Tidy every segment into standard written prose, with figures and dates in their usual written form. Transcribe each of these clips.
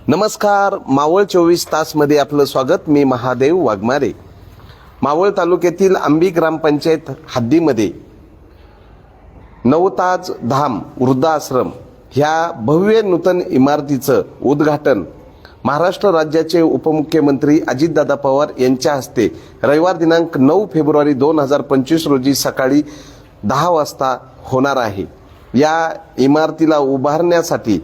नमस्कार, मावळ 24 तासमध्ये आपलं स्वागत. मी महादेव वाघमारे. मावळ तालुक्यातील आंबी ग्रामपंचायत हद्दीमध्ये नवताज धाम वृद्धाश्रम ह्या भव्य नूतन इमारतीचं उद्घाटन महाराष्ट्र राज्याचे उपमुख्यमंत्री अजितदादा पवार यांच्या हस्ते रविवार दिनांक 9 फेब्रुवारी 2025 रोजी सकाळी 10 वाजता होणार आहे. या इमारतीला उभारण्यासाठी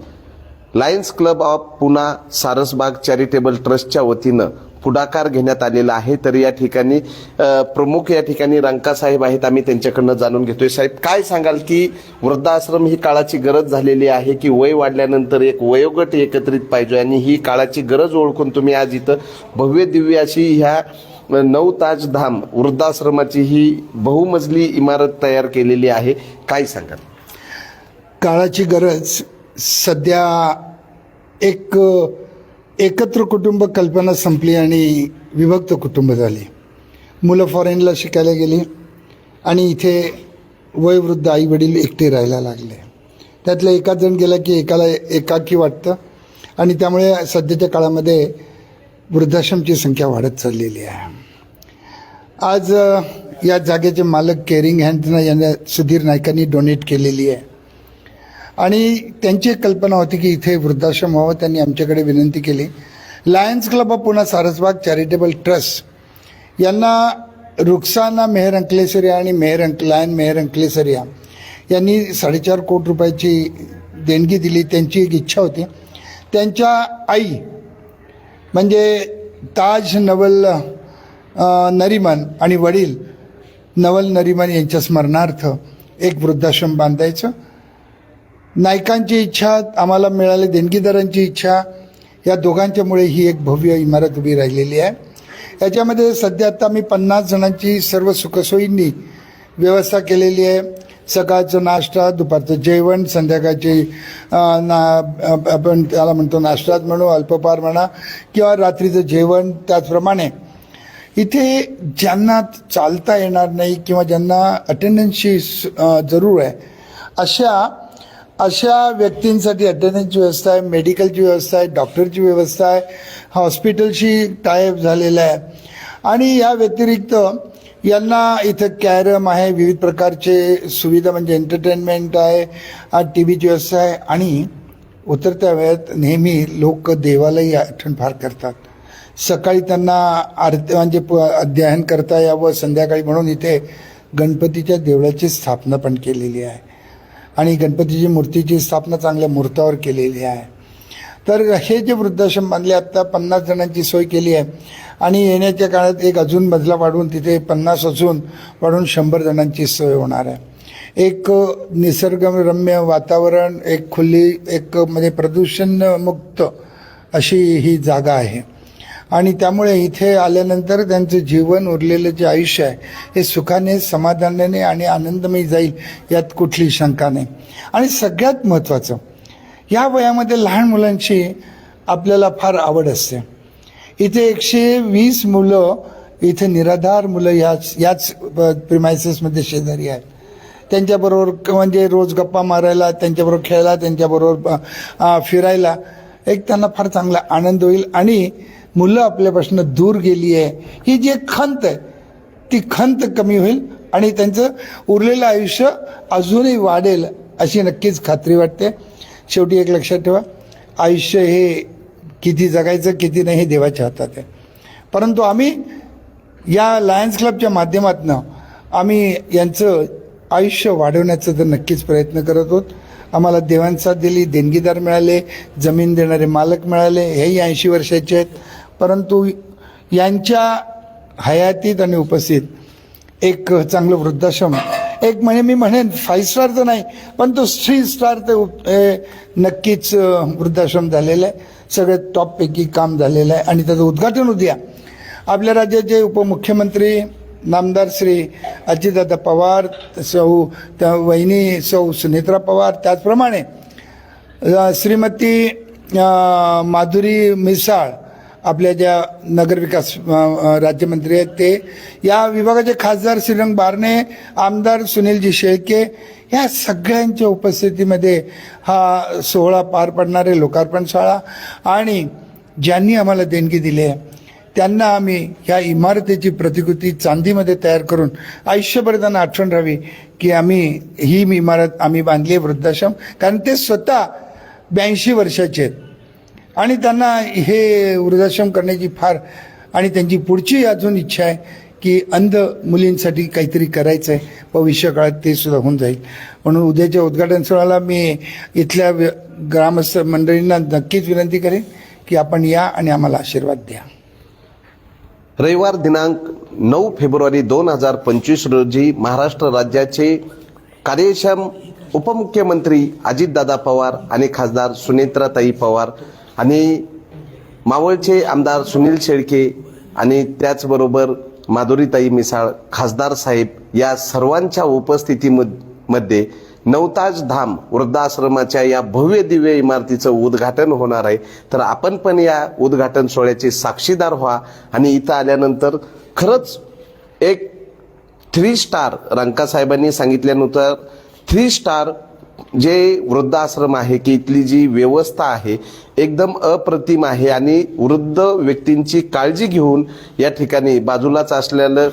Lions Club of Poona Sarasbaug charitable ट्रस्टच्या वतीनं पुढाकार घेण्यात आलेला आहे. तर या ठिकाणी प्रमुख या ठिकाणी रंका साहेब आहेत. आम्ही त्यांच्याकडनं जाणून घेतोय. साहेब, काय सांगाल की वृद्धाश्रम ही काळाची गरज झालेली आहे की वय वाढल्यानंतर एक वयोगट एकत्रित पाहिजे आणि ही काळाची गरज ओळखून तुम्ही आज इथं भव्य दिव्य अशी ह्या नवताज धाम वृद्धाश्रमाची ही बहुमजली इमारत तयार केलेली आहे. काय सांगाल? काळाची गरज सध्या एक एकत्र कुटुंब कल्पना संपली आणि विभक्त कुटुंब झाली. मुलं फॉरेनला शिकायला गेली आणि इथे वयोवृद्ध आई वडील एकटे राहायला लागले. त्यातलं एका जण गेला की एकाला एकाकी वाटतं आणि त्यामुळे सध्याच्या काळामध्ये वृद्धाश्रमची संख्या वाढत चाललेली आहे. आज या जागेचे मालक केअरिंग हँड्सना यांना सुधीर नाईकांनी डोनेट केलेली आहे आणि त्यांची एक कल्पना होती की इथे वृद्धाश्रम व्हावं. त्यांनी आमच्याकडे विनंती केली. Lions Club of Poona Sarasbaug charitable trust यांना रुक्साना मेहर अंकलेसरिया आणि लायन मेहर अंकलेसरिया यांनी 4.5 कोटी रुपयाची देणगी दिली. त्यांची एक इच्छा होती. त्यांच्या आई म्हणजे ताज नवल नरीमन आणि वडील नवल नरीमन यांच्या स्मरणार्थ एक वृद्धाश्रम बांधायचं. नायकांची इच्छा आम्हाला मिळाली, देणगीदारांची इच्छा, या दोघांच्यामुळे ही एक भव्य इमारत उभी राहिलेली आहे. याच्यामध्ये सध्या आता आम्ही 50 जणांची सर्व सुखसोयींनी व्यवस्था केलेली आहे. सकाळचं नाश्ता, दुपारचं जेवण, संध्याकाळची आपण त्याला म्हणतो नाश्ताच म्हणू, अल्पहार म्हणा, किंवा रात्रीचं जेवण. त्याचप्रमाणे इथे ज्यांना चालता येणार नाही किंवा ज्यांना अटेंडन्सची जरूर आहे अशा व्यक्तींसाठी अटेंडन्सची व्यवस्था आहे, मेडिकलची व्यवस्था आहे, डॉक्टरची व्यवस्था आहे, हॉस्पिटलशी टायअप झालेलं आहे. आणि या व्यतिरिक्त यांना इथं कॅरम आहे, विविध प्रकारचे सुविधा म्हणजे एंटरटेनमेंट आहे, TV ची व्यवस्था आहे. आणि उतरत्या वेळात नेहमी लोक देवालाही आठवण फार करतात. सकाळी त्यांना आरती म्हणजे अध्ययन करता यावं संध्याकाळी म्हणून इथे गणपतीच्या देवळाची स्थापना पण केलेली आहे आणि गणपतीची मूर्तीची स्थापना चांगल्या मुहूर्तावर केलेली आहे. तर हे जे वृद्धाश्रम बांधले, आत्ता 50 जणांची सोय केली आहे आणि येण्याच्या काळात एक अजून मजला वाढवून तिथे 50 अजून वाढवून 100 जणांची सोय होणार आहे. एक निसर्गरम्य वातावरण, एक खुली, एक म्हणजे प्रदूषणमुक्त अशी ही जागा आहे आणि त्यामुळे इथे आल्यानंतर त्यांचं जीवन, उरलेलं जे आयुष्य आहे हे सुखाने, समाधानाने आणि आनंदमय जाईल यात कुठली शंका नाही. आणि सगळ्यात महत्त्वाचं, या वयामध्ये लहान मुलांची आपल्याला फार आवड असते. इथे 120 मुलं, इथे निराधार मुलं याच प्रिमायसेसमध्ये शेजारी आहेत. त्यांच्याबरोबर म्हणजे रोज गप्पा मारायला, त्यांच्याबरोबर खेळायला, त्यांच्याबरोबर फिरायला एक त्यांना फार चांगला आनंद होईल. आणि मुलं आपल्यापासून दूर गेली आहे ही जी एक खंत आहे ती खंत कमी होईल आणि त्यांचं उरलेलं आयुष्य अजूनही वाढेल अशी नक्कीच खात्री वाटते. शेवटी एक लक्षात ठेवा, आयुष्य हे किती जगायचं किती नाही हे देवाच्या हातात आहे. परंतु आम्ही या लायन्स क्लबच्या माध्यमातून आम्ही यांचं आयुष्य वाढवण्याचा तर नक्कीच प्रयत्न करत आहोत. आम्हाला देवांनी साथ दिली, देणगीदार मिळाले, जमीन देणारे मालक मिळाले, हेही 80 वर्षाचे आहेत. परंतु यांच्या हयातीत आणि उपस्थित एक चांगलं वृद्धाश्रम, एक म्हणजे मी म्हणेन 5 स्टार तर नाही पण तो 3 स्टार तर नक्कीच वृद्धाश्रम झालेला आहे. सगळे टॉपपैकी काम झालेलं आहे आणि त्याचं उद्घाटन उद्या आपल्या राज्याचे उपमुख्यमंत्री नामदार श्री अजितदादा पवार, वहिनी सौ सुनेत्रा पवार, त्याचप्रमाणे श्रीमती माधुरी मिसाळ आपल्या ज्या नगरविकास राज्यमंत्री आहेत ते, या विभागाचे खासदार श्रीरंग बारणे, आमदार सुनीलजी शेळके, या सगळ्यांच्या उपस्थितीमध्ये हा सोहळा पार पडणारे लोकार्पण सोहळा, आणि ज्यांनी आम्हाला देणगी दिली आहे त्यांना आम्ही ह्या इमारतीची प्रतिकृती चांदीमध्ये तयार करून आयुष्यभर त्यांना आठवण राहावी की ही इमारत आम्ही बांधली आहे वृद्धाश्रम. कारण ते स्वतः 82 वर्षाचे आहेत आणि त्यांना हे वृद्धाश्रम करण्याची फार, आणि त्यांची पुढची अजून इच्छा आहे की अंध मुलींसाठी काहीतरी करायचं आहे, भविष्य काळात ते सुद्धा होऊन जाईल. म्हणून उद्याच्या उद्घाटन सोहळ्याला मी इथल्या ग्रामस्थ मंडळींना नक्कीच विनंती करेन की आपण या आणि आम्हाला आशीर्वाद द्या. रविवार दिनांक 9 फेब्रुवारी 2025 रोजी महाराष्ट्र राज्याचे कार्यक्षम उपमुख्यमंत्री अजितदादा पवार आणि खासदार सुनेत्राताई पवार आणि मावळचे आमदार सुनील शेळके आणि त्याचबरोबर माधुरीताई मिसाळ खासदार साहेब या सर्वांच्या उपस्थितीमध्ये नवताज धाम वृद्धाश्रमाच्या या भव्य दिव्य इमारतीचं उद्घाटन होणार आहे. तर आपण पण या उद्घाटन सोहळ्याचे साक्षीदार व्हा आणि इथं आल्यानंतर खरंच एक 3 स्टार रंकासाहेबांनी सांगितल्यानुसार 3 स्टार जे वृद्धाश्रम आहे की इथली जी व्यवस्था आहे एकदम अप्रतिम आहे आणि वृद्ध व्यक्तींची काळजी घेऊन या ठिकाणी बाजूलाच असलेलं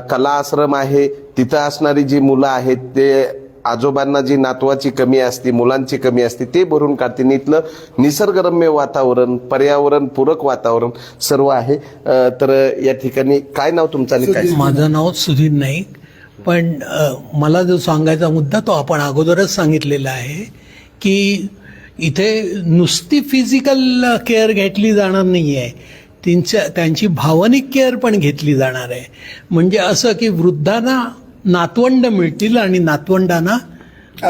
कला आश्रम आहे, तिथं असणारी जी मुलं आहेत ते आजोबांना जी नातवाची कमी असते, मुलांची कमी असते, ते भरून काढते. इथलं निसर्गरम्य वातावरण, पर्यावरण पूरक वातावरण सर्व आहे. तर या ठिकाणी काय नाव तुमचं आणि काय? माझं नाव सुधीर नाईक. पण मला जो सांगायचा मुद्दा तो आपण अगोदरच सांगितलेला आहे की इथे नुसती फिजिकल केअर घेतली जाणार नाही आहे, त्यांची भावनिक केअर पण घेतली जाणार आहे. म्हणजे असं की वृद्धांना नातवंड मिळतील आणि नातवंडांना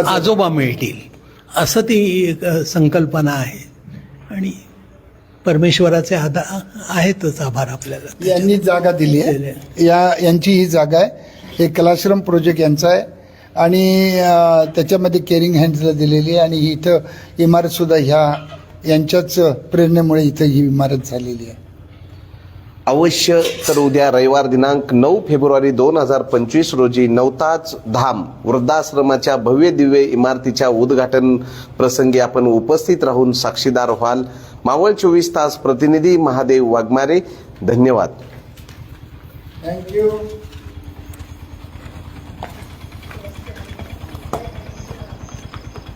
आजोबा मिळतील, असं ती संकल्पना आहे. आणि परमेश्वराचे आहेतच आभार आपल्याला. यांनी जागा दिली आहे, यांची ही जागा आहे. हे कलाश्रम प्रोजेक्ट यांचा आहे आणि त्याच्यामध्ये केअरिंग हँड्सला दिलेली आहे. आणि ही इथं इमारत सुद्धा यांच्याच प्रेरणेमुळे इथं ही इमारत झालेली आहे. अवश्य तर उद्या रविवार दिनांक 9 फेब्रुवारी 2025 रोजी नवताज धाम वृद्धाश्रमाच्या भव्य दिव्य इमारतीच्या उद्घाटन प्रसंगी आपण उपस्थित राहून साक्षीदार व्हाल. मावळ 24 तास प्रतिनिधी महादेव वाघमारे. धन्यवाद. थँक्यू.